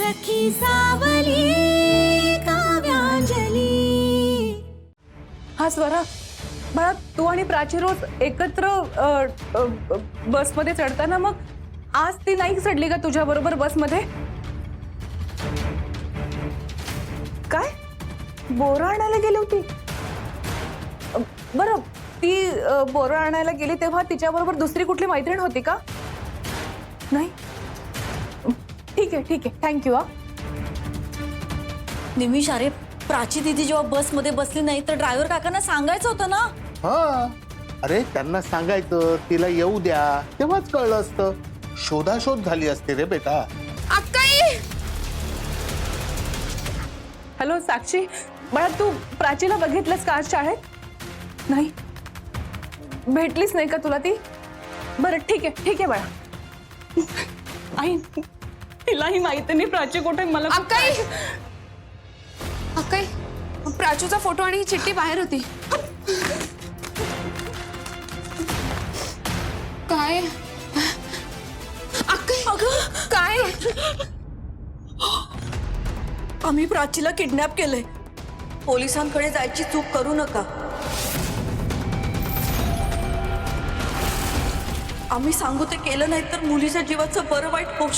सखी सावली काव्यांजली। हा स्वरा, मला तू आणि प्राची रोज एकत्र बसमध्ये चढताना, मग आज ती नाही चढली का तुझ्या बरोबर बसमध्ये? काय बोरं आणायला गेली होती? बरं, ती बोरं आणायला गेली तेव्हा तिच्या बरोबर दुसरी कुठली मैत्रीण होती का? नाही, ठीक आहे, थँक्यू। हा निमिष, अरे प्राची दीदी जेव्हा बस मध्ये बसली नाही तर ड्रायव्हर काकांना सांगायचं होतं ना। हा, अरे त्यांना सांगायचं तिला येऊ द्या, तेव्हाच कळलं असतं। शोधाशोध झाली असते रे बेटा। अक्काई, हॅलो साक्षी, बाळा तू प्राचीला बघितलंस का आज शाळेत? नाही, भेटलीच नाही का तुला ती? बरं ठीक आहे बाळा। आई, तिलाही माहिती नाही प्राची कुठे, मला अक्काई, अक्काई, प्राचूचा फोटो आणि ही चिठ्ठी बाहेर होती। काय अक्काई, अगं काय? आम्ही प्राचीला किडनॅप केलंय। पोलिसांकडे जायची चूक करू नका। आम्ही सांगू ते केलं नाही तर मुलीच्या जीवाचं बरं वाईट होऊ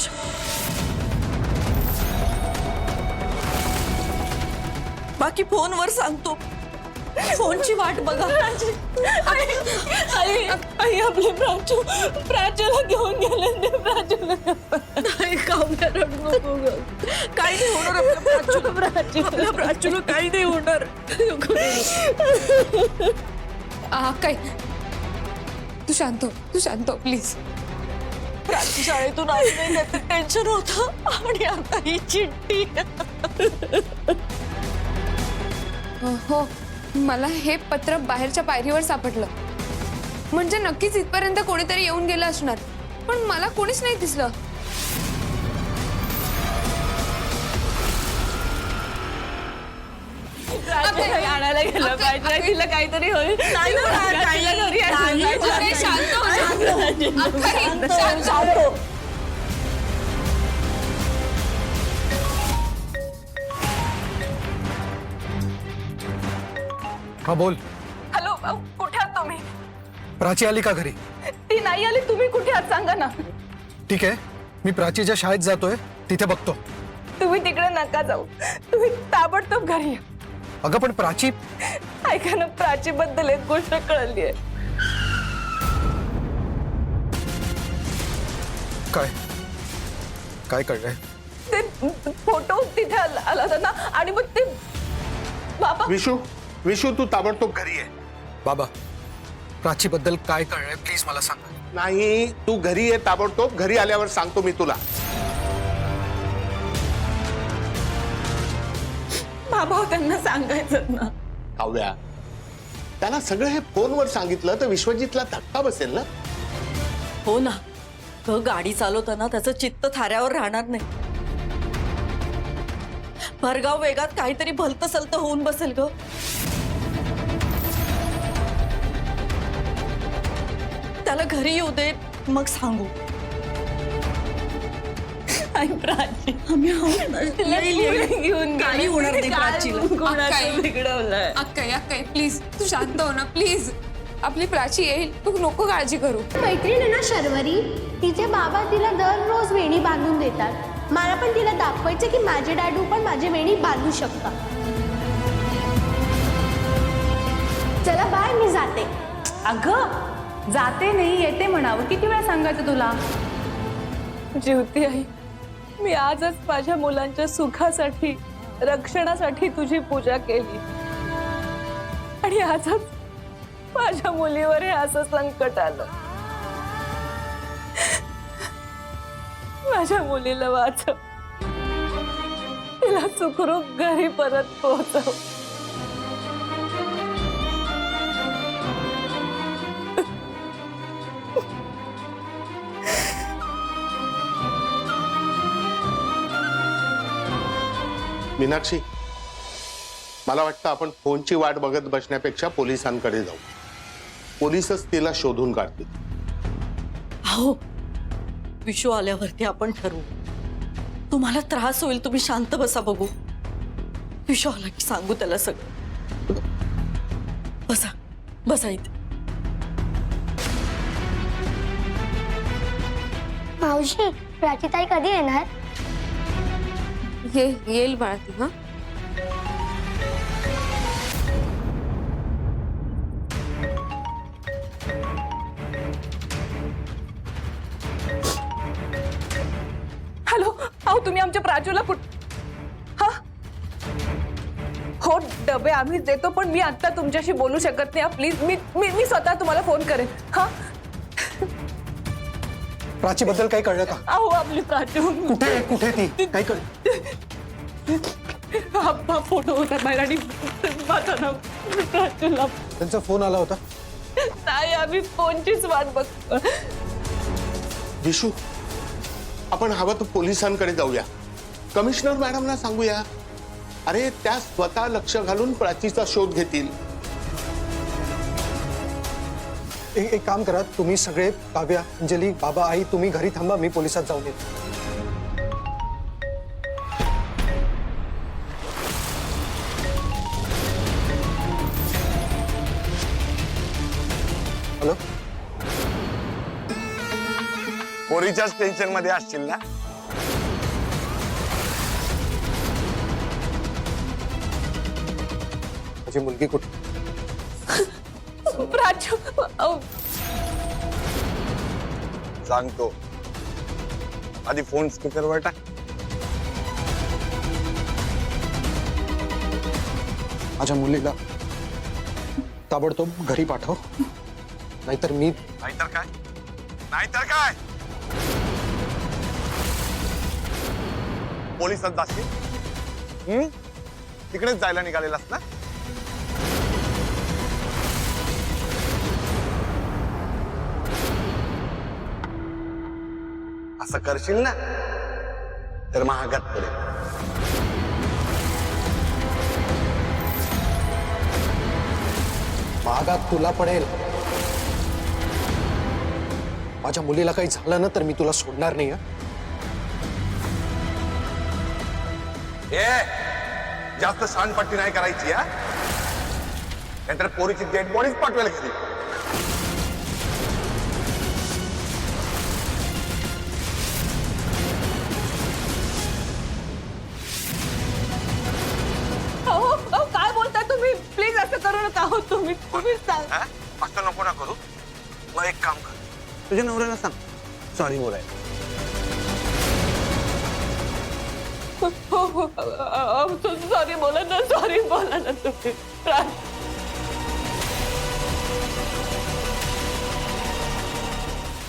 बाकी फोनवर सांगतो। फोनची वाट बघा। आई आपली प्राचूला घेऊन गेले ते, प्राचूला नाही, काव्या रडू नको गं। काही नाही होणार आपल्या प्राचूला काही नाही होणार। अक्काई, तू शांत हो प्लीज। प्राची शाळेतून आली नाही त्याचं टेन्शन होतं आणि आता ही चिठ्ठी। हो, मला हे पत्र बाहेरच्या पायरीवर सापडलं, म्हणजे नक्कीच इथपर्यंत कोणीतरी येऊन गेलं असणार, पण मला कोणीच नाही दिसलं। आणायला गेलं पाहिजे, तिला काहीतरी होईल। अक्काई, शांत हो. अक्काई, शांत हो. हाँ बोल। हॅलो, कुठे आहात तुम्ही? प्राची आली का घरी? ती नाही आली, तुम्ही कुठे आहात सांगा ना। ठीक आहे, मी प्राचीच्या शाळेत जातोय, तिथे बघतो। तुम्ही तिकडे नका जाऊ, तुम्ही ताबडतोब घरी या। अगं पण प्राची, ऐका ना, प्राची बद्दल एक गोष्ट कळली आहे। काय काय कळलंय? ते फोटो तिथे आला होता ना, आणि मग ते बाबा। विशू तू ताबडतोब घरी ये। बाबा, प्राची बद्दल काय कळलंय प्लीज मला सांगा। नाही, तू घरी ये ताबडतोब। घरी आल्यावर सांगतो मी तुला। बाबा, त्यांना सांगायचं ना। काव्या, त्याला सगळं हे फोनवर सांगितलं तर विश्वजितला धक्का बसेल ना। हो ना ग, गाडी चालवताना त्याचं चित्त थाऱ्यावर राहणार नाही। भरगाव वेगात काहीतरी भलतं सलतं होऊन बसेल ग। त्याला घरी येऊ दे, मग सांगू। प्राची, आम्ही आहोत ना, घेऊन काही होणार नाही प्राचीला। अक्काई, प्लीज तू शांत हो ना प्लीज। आपली प्राची येईल, तू नको काळजी करू। मैत्रीण आहे ना शर्वरी, तिचे बाबा तिला दररोज वेणी बांधून देतात। मला पण तिला दाखवायचं की माझे डॅडू पण माझी वेणी बांधू शकतात। चला बाय, मी जाते। अगं जाते नाही, येते म्हणावं, किती वेळा सांगायचं तुला? ज्योती आई, मी आजच माझ्या मुलांच्या सुखासाठी, रक्षणासाठी तुझी पूजा केली, आणि आजच माझ्या मुलीवर हे असं संकट आलं। माझ्या मुलीला वाचव, तिला सुखरूप घरी परत पोहोचव। मीनाक्षी, मला वाटतं आपण फोनची वाट बघत बसण्यापेक्षा पोलिसांकडे जाऊ। पोलीसच तिला शोधून काढतील। हो, विशू आल्यावरती आपण ठरवू। तुम्हाला त्रास होईल, तुम्ही शांत बसा बघू. विश्व आला की सांगू त्याला सगळं. बसा बसा इथे. मावशी प्राचीताई कधी येणार? येईल बाळा ती. हा हॅलो, अहो तुम्ही आमच्या प्राजूला हा हो, डबे आम्हीच देतो, पण मी आता तुमच्याशी बोलू शकत नाही. प्लीज मी स्वतः तुम्हाला फोन करेन. हा प्राची बद्दल काही कळलं का? अहो आपली प्राजू कुठे कुठे ती काही कळ? हा फोटो होता बाहेर आणि माझा नाव प्राजूला त्यांचा फोन आला होता. नाही, आम्ही फोनचीच वाट बघतो. विशू, आपण हवं तर पोलिसांकडे जाऊया, कमिशनर मॅडमना सांगूया. अरे त्या स्वतः लक्ष घालून प्राचीचा शोध घेतील. एक काम करा, तुम्ही सगळे, काव्या, अंजली, बाबा, आई, तुम्ही घरी थांबा, मी पोलिसात जाऊन येतो. हॅलो, पोरीच्याच टेन्शन मध्ये असशील ना? माझी मुलगी कुठे? प्राजू अहो, सांगतो. आधी फोन स्पीकरवर टाक. माझ्या मुलीला ताबडतोब घरी पाठव, नाहीतर मी नाहीतर काय? नाहीतर काय? पोलिसात जाशील? तिकडेच जायला निघालेलास ना? असं करशील ना तर महागात पडेल. महागात तुला पडेल. माझ्या मुलीला काही झालं ना तर मी तुला सोडणार नाही. जास्त सांडपट्टी नाही करायची. हा, नाहीतर पोरीची डेड बॉडीच पाठवेल घरी. अहो काय बोलताय तुम्ही? प्लीज असं करू नका. हो तुम्ही सांग. हा? असं नको ना करू. मग एक काम कर, तुझ्या नवऱ्याला सांग सॉरी बोलायला. सॉरी बोला ना, सॉरी बोला ना तुम्ही.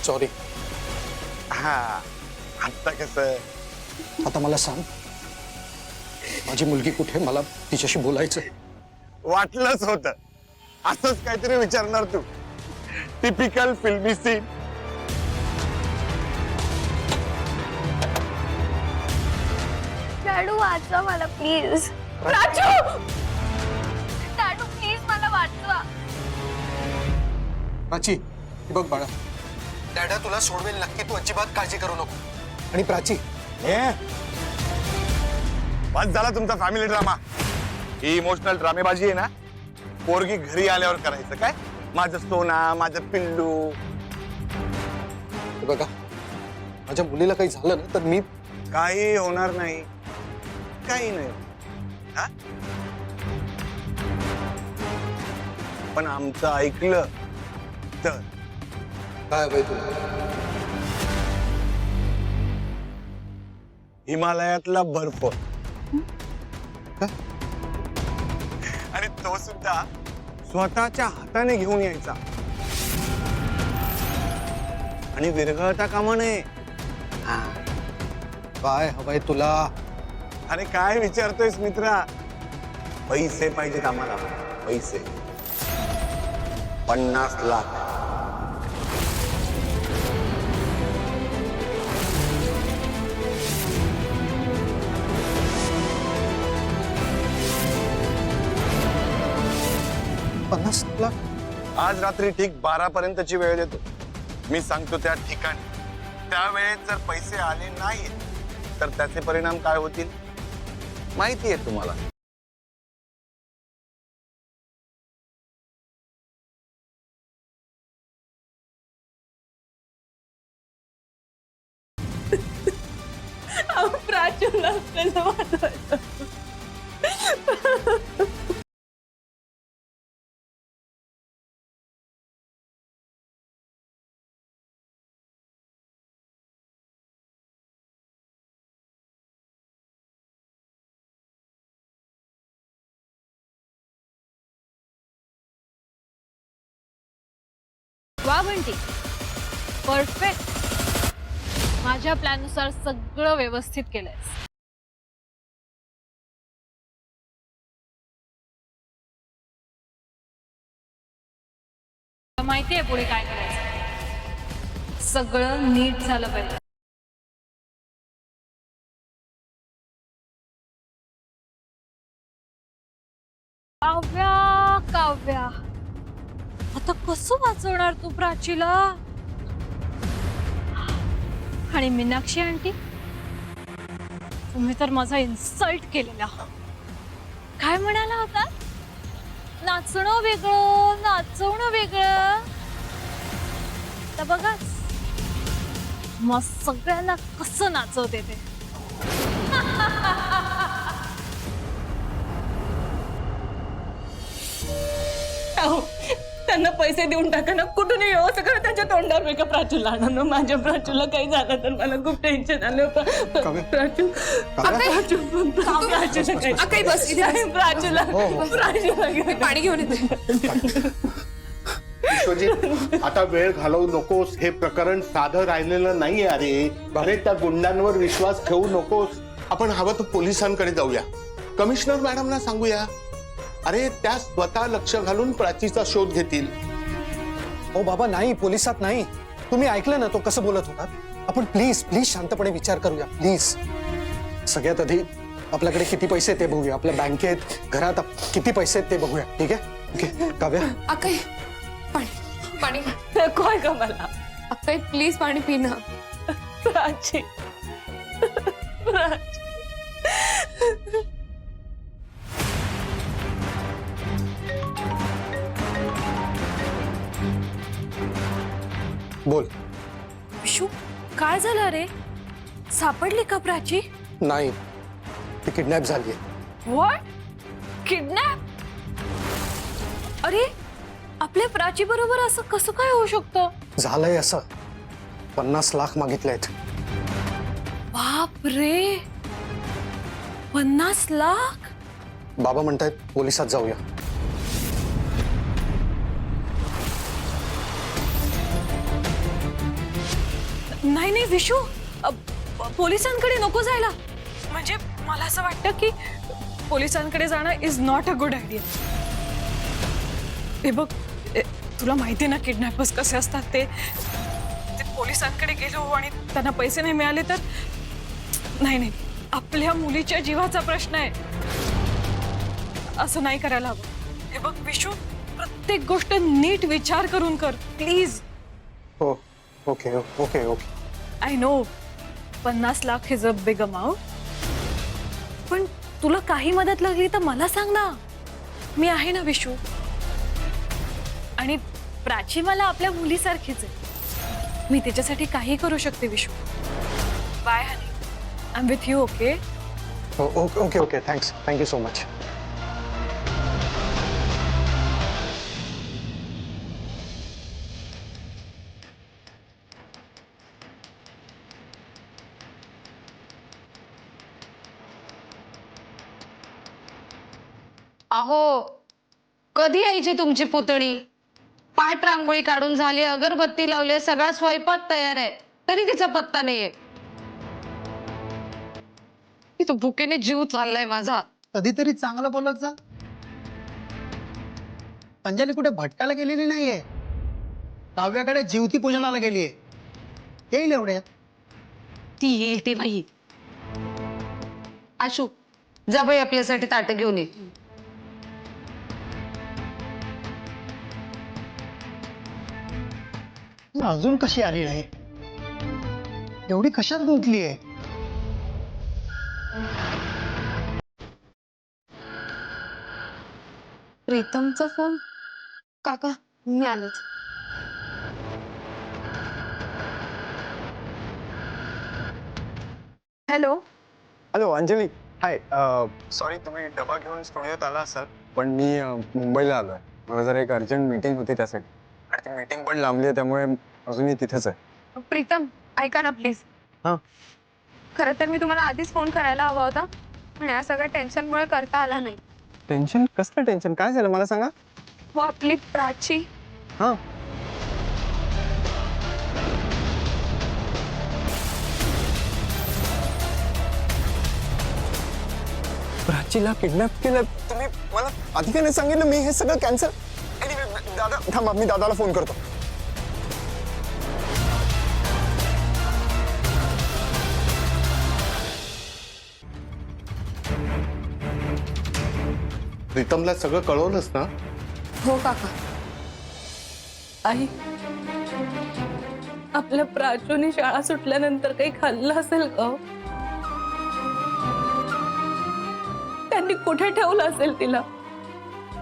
सॉरी. हा, आता कसं? आता मला सांग, माझी मुलगी कुठे? मला तिच्याशी बोलायचं. वाटलंच होतं असंच काहीतरी विचारणार तू. टिपिकल फिल्मी सीन. डाडू वाचवा मला प्लीज. प्राजू डाडू प्लीज मला वाचवा. प्राची, हे बघ बाळा, डॅडा तुला सोडवेल नक्की, तू अजिबात काळजी करू नको. आणि प्राची, बस झाला तुमचा फॅमिली ड्रामा. ही इमोशनल ड्रामेबाजी आहे ना, पोरगी घरी आल्यावर करायचं काय? माझं सोना, माझं पिल्लू. हे बघा, माझ्या मुलीला काही झालं ना तर मी काही होणार नाही, काही नाही. हा? पण आमचं ऐकलं तर काय हवंय तुला? हिमालयातला बर्फ. आणि तो सुद्धा स्वतःच्या हाताने घेऊन यायचा. आणि विरघळता कामा नये. काय हवंय तुला? अरे काय विचारतोयस मित्रा? पैसे पाहिजेत आम्हाला, पैसे. 50 लाख. लाख? आज रात्री ठीक 12 पर्यंतची वेळ देतो. मी सांगतो त्या ठिकाणी. त्या वेळेत जर पैसे आले नाहीत तर त्याचे परिणाम काय होतील माहिती आहे तुम्हाला. प्राचूला आपल्याला वाचवायचं. वा बंटी, परफेक्ट. माझ्या प्लॅननुसार सगळं व्यवस्थित केलंयस. माहितीये पुढे काय करायचं. सगळं नीट झालं पाहिजे. काव्या, काव्या, आता कसं वाचवणार तू प्राचीला? आणि मीनाक्षी आंटी, तुम्ही तर माझा इन्सल्ट केलेला. काय म्हणाला होता? नाचणं वेगळं, नाचवणं वेगळं. तर बघा मग सगळ्यांना कसं नाचवते ते. त्यांना पैसे देऊन टाका ना, कुठून येऊ सगळं त्यांच्या तोंडावर वेगळं. प्राचूला आणा, माझ्या प्राचूला काही झालं तर मला खूप टेन्शन आलं. प्राचू, अक्काई बस इथे बस. प्राचूला पाणी घेऊन येते. विश्वजित, आता वेळ घालवू नकोस. हे प्रकरण साधं राहिलेलं नाहीये. अरे त्या गुंडांवर विश्वास ठेवू नकोस. आपण हवं तर पोलिसांकडे जाऊया, कमिशनर मॅडमना सांगूया. अरे त्या स्वतः लक्ष घालून प्राचीचा शोध घेतील. ओ बाबा नाही, पोलिसात नाही. तुम्ही ऐकलं ना तो कसं बोलत होता. आपण प्लीज प्लीज शांतपणे विचार करूया प्लीज. सगळ्यात आधी आपल्याकडे किती पैसे ते बघूया. आपल्या बँकेत घरात किती पैसे ते बघूया. ठीक आहे? ओके काव्या, अक्काई पाणी, पाणी. काय का मला. अक्काई प्लीज पाणी पी ना. प्राची, प्राची. बोल. विशू, काय झालं रे? सापडली का प्राची? नाही, ती किडनॅप झाली. व्हॉट? किडनॅप? अरे आपल्या प्राची बरोबर असं कसं काय होऊ शकतं? झालंय असं. 50 लाख मागितलेत. बाप रे, 50 लाख? बाबा म्हणतायत पोलिसात जाऊया. नाही नाही विशू, पोलिसांकडे नको जायला. म्हणजे मला असं वाटतं की पोलिसांकडे जाणं is not a good idea. हे बघ, तुला माहिती ना किडनॅपर्स कसे असतात. ते पोलिसांकडे गेलो आणि त्यांना पैसे नाही मिळाले तर नाही नाही, आपल्या मुलीच्या जीवाचा प्रश्न आहे. असं नाही करायला हवं. हे बघ विशू, प्रत्येक गोष्ट नीट विचार करून कर प्लीज. हो, okay okay okay. I know 50 lakh is a big amount, पण तुला काही मदत लागली तर मला सांग ना. मी आहे ना विशू. आणि प्राची मला आपल्या मुलीसारखीच आहे. मी तिच्यासाठी काही करू शकते Vishu. Bye honey, I am with you. Okay okay okay, thanks, thank you so much. अहो कधी यायची तुमची पुतणी? पाठ रांगोळी काढून झाली, अगरबत्ती लावली, सगळा स्वयंपाक तयार आहे, तरी तिचा पत्ता नाहीये. तो भुकेने जीव चाललाय माझा. कधीतरी चांगलं बोलत जा. अंजली कुठे भटकायला गेलेली नाहीये. काव्याकडे जीवती पूजनाला गेलीये. येईल एवढ्यात. ती येईल ते नाही. आशू, जा बाई आपल्यासाठी ताटं घेऊन ये. अजून कशी आली नाही? एवढी कशात गुंतलीये? प्रीतमचा फोन. काका मी आलेच. हॅलो. हॅलो अंजली, हाय. सॉरी तुम्ही डबा घेऊन स्टुडिओत आला असाल, पण मी मुंबईला आलोय. मला जरा एक अर्जंट मीटिंग होती त्यासाठी, आणि ती मीटिंग पण लांबली आहे, त्यामुळे अजूनही तिथेच आहे. प्रीतम ऐका ना प्लीज. हां. खरं तर मी तुम्हाला आधीच फोन करायला हवा होता, पण या सगळ्या टेन्शनमुळे करता आला नाही. टेन्शन? कसलं टेन्शन? काय झालं मला सांगा. हो आपली प्राची. हां. प्राचीला किडनॅप केलं तुम्ही? मला आधी काय नाही सांगितलं? मी हे सगळं कॅन्सल. दादा थांबा, मी दादाला फोन करतो. प्रीतमला सगळं कळवलंस ना? हो काका. आई, आपल्या प्राचूने शाळा सुटल्यानंतर काही खाल्लं असेल का? त्यांनी कुठे ठेवलं असेल तिला?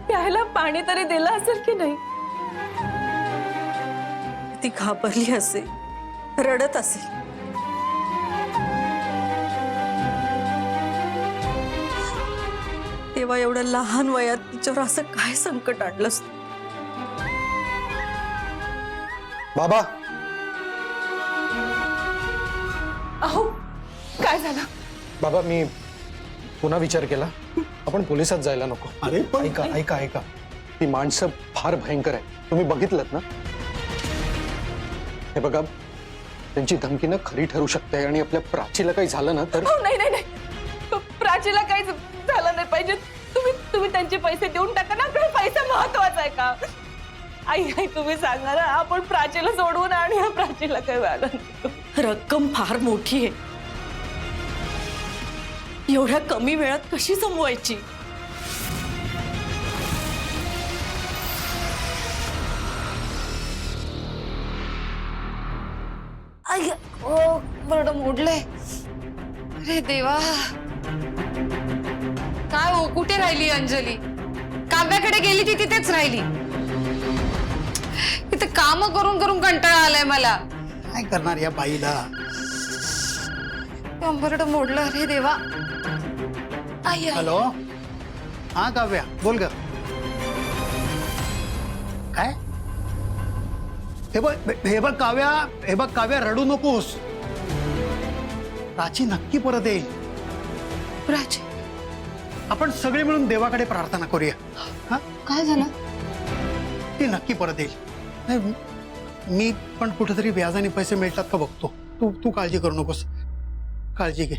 प्यायला पाणी तरी दिलं असेल की नाही? ती घाबरली असेल, रडत असेल. तेव्हा एवढ्या लहान वयात तिच्यावर असं काय संकट आणलंस? बाबा, अहो, काय झालं? बाबा मी पुन्हा विचार केला, आपण पोलिसात जायला नको. अरे पण ऐका ऐका ऐका, ती माणसं फार भयंकर आहे. तुम्ही बघितलंत ना? हे बघा, त्यांची धमकी ना खरी ठरू शकते, आणि आपल्या प्राचीला काही झालं ना तर. नाही नाही नाही, प्राचीला काही झालं नाही पाहिजे. तुम्ही त्यांचे पैसे देऊन टाका ना. आपल्याला पैसा महत्वाचा आहे का? आई तुम्ही सांगा ना, आपण प्राचीला सोडवून आणूया. प्राचीला काही झालं नाही. रक्कम फार मोठी आहे, एवढ्या कमी वेळात कशी जमवायची? बरं मोडलंय. अरे देवा, काय हो, कुठे राहिली अंजली? काव्याकडे गेली ती तिथेच राहिली. इथे काम करून करून कंटाळा आलाय मला. काय करणार या बाईला? कंबरड मोडलं. अरे देवा. आई हॅलो, हा काव्या बोल ग. काय? हे बघ काव्या रडू नकोस. प्राची नक्की परत येईल. प्राची, आपण सगळे मिळून देवाकडे प्रार्थना करूया. हा, काय झालं? ती नक्की परत येईल. नाही, मी पण कुठेतरी व्याजाने पैसे मिळतात का बघतो. तू काळजी करू नकोस, काळजी घे.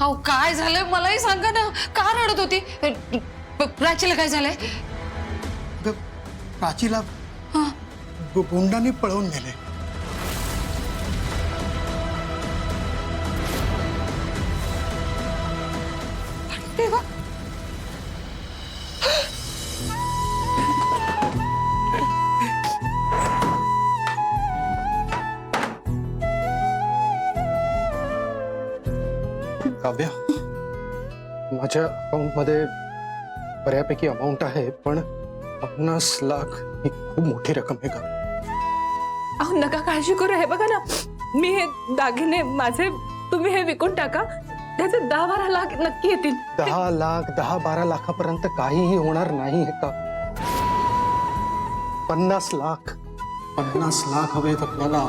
हो, काय झालंय मलाही सांगा ना. का रडत होती? प्राचीला काय झालंय? प्राचीला गुंडांनी पळवून नेले. देवा. काव्या, माझ्या अकाउंटमध्ये बऱ्यापैकी अमाऊंट आहे, पण 50 लाख ही खूप मोठी रक्कम आहे का? अहो नका काळजी करू. हे बघा ना, मी हे दागिने माझे, तुम्ही हे विकून टाका. त्याचे 10-12 लाख नक्की येतील. 10 लाख 10-12 लाखापर्यंत काहीही होणार नाही का? 50 लाख हवेत आपल्याला.